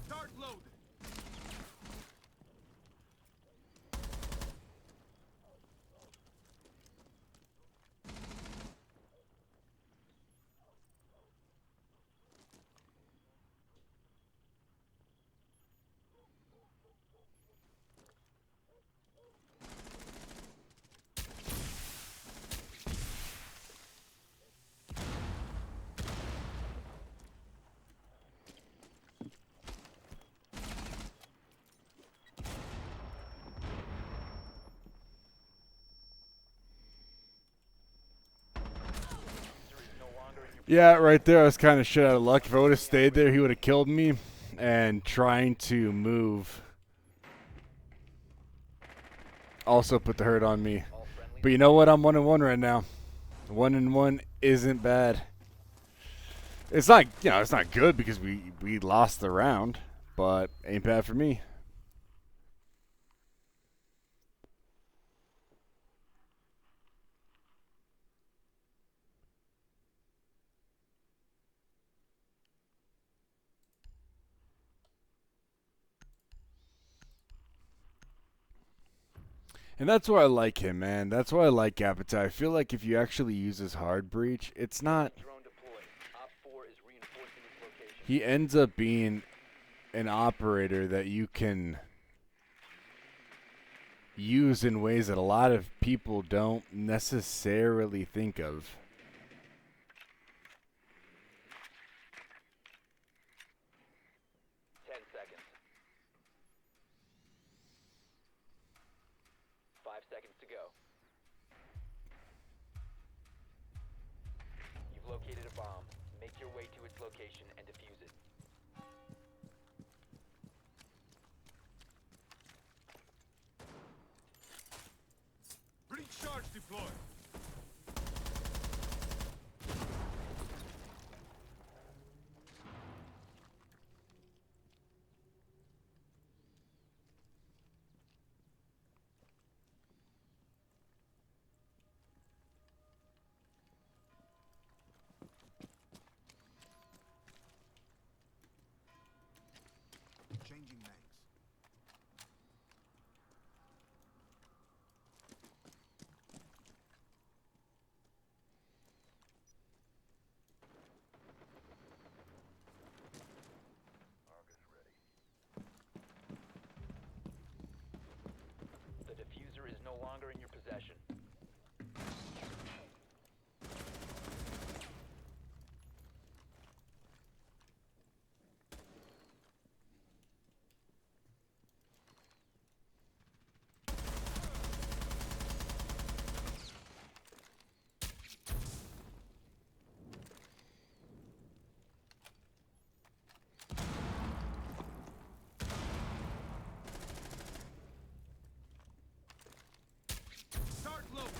Start loading. Yeah, right there, I was kind of shit out of luck. If I would have stayed there, he would have killed me. And trying to move also put the hurt on me. But you know what? I'm 1-1 right now. 1-1 isn't bad. It's not, it's not good because we lost the round, but ain't bad for me. And that's why I like him, man. That's why I like Appetite. I feel like if you actually use his hard breach, it's not... Drone deployed. Op 4 is reinforcing its location. He ends up being an operator that you can used in ways that a lot of people don't necessarily think of. 10 seconds. 5 seconds to go. You've located a bomb. Make your way to its location and defuse it. Breach charge deployed. Changing mags. The diffuser is no longer in your possession. Start loading.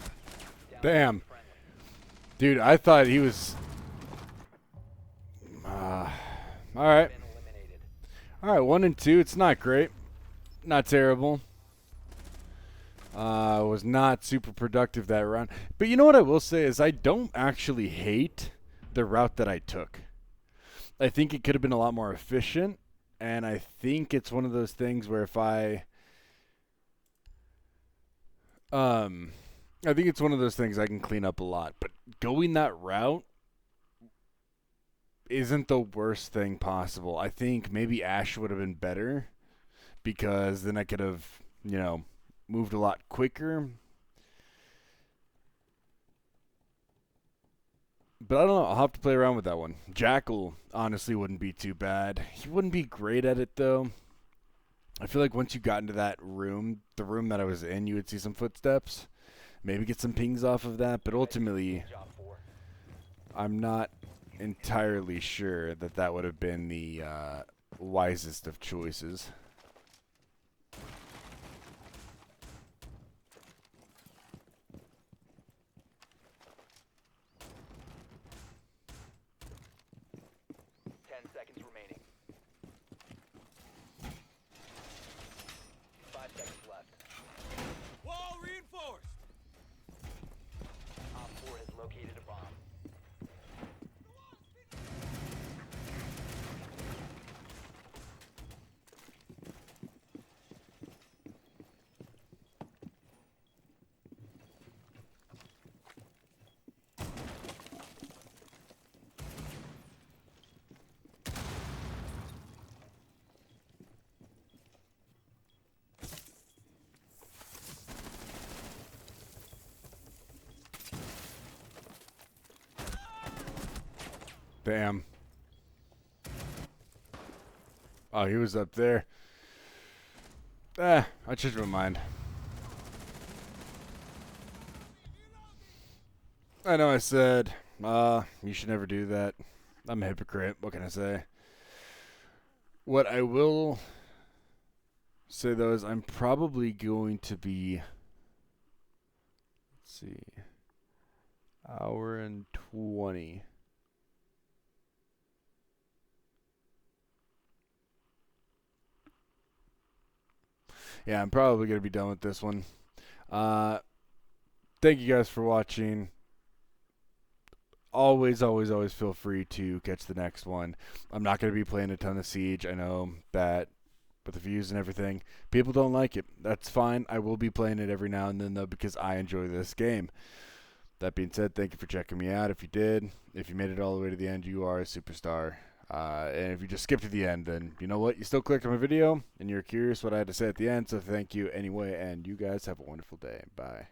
Down to Damn. one friendly. Dude, I thought he was... Alright. Been eliminated. Alright, 1 and 2. It's not great. Not terrible. Was not super productive that round. But you know what I will say is I don't actually hate the route that I took. I think it could have been a lot more efficient. And I think it's one of those things where if I think it's one of those things I can clean up a lot. But going that route isn't the worst thing possible. I think maybe Ash would have been better because then I could have, moved a lot quicker. But I don't know. I'll have to play around with that one. Jackal honestly wouldn't be too bad. He wouldn't be great at it, though. I feel like once you got into that room, the room that I was in, you would see some footsteps. Maybe get some pings off of that. But ultimately, Job 4. I'm not entirely sure that that would have been the wisest of choices. Seconds remaining. 5 seconds left. Wall reinforced. Op 4 has located a bomb. Damn. Oh, he was up there. I changed my mind. I know I said, you should never do that. I'm a hypocrite. What can I say? What I will say, though, is I'm probably going to be... Let's see. Hour and 20. Yeah, I'm probably going to be done with this one. Thank you guys for watching. Always feel free to catch the next one. I'm not going to be playing a ton of Siege. I know that with the views and everything, people don't like it. That's fine. I will be playing it every now and then, though, because I enjoy this game. That being said, thank you for checking me out. If you did, if you made it all the way to the end, you are a superstar. And if you just skip to the end, then you know what? You still clicked on my video, and you're curious what I had to say at the end, so thank you anyway, and you guys have a wonderful day. Bye.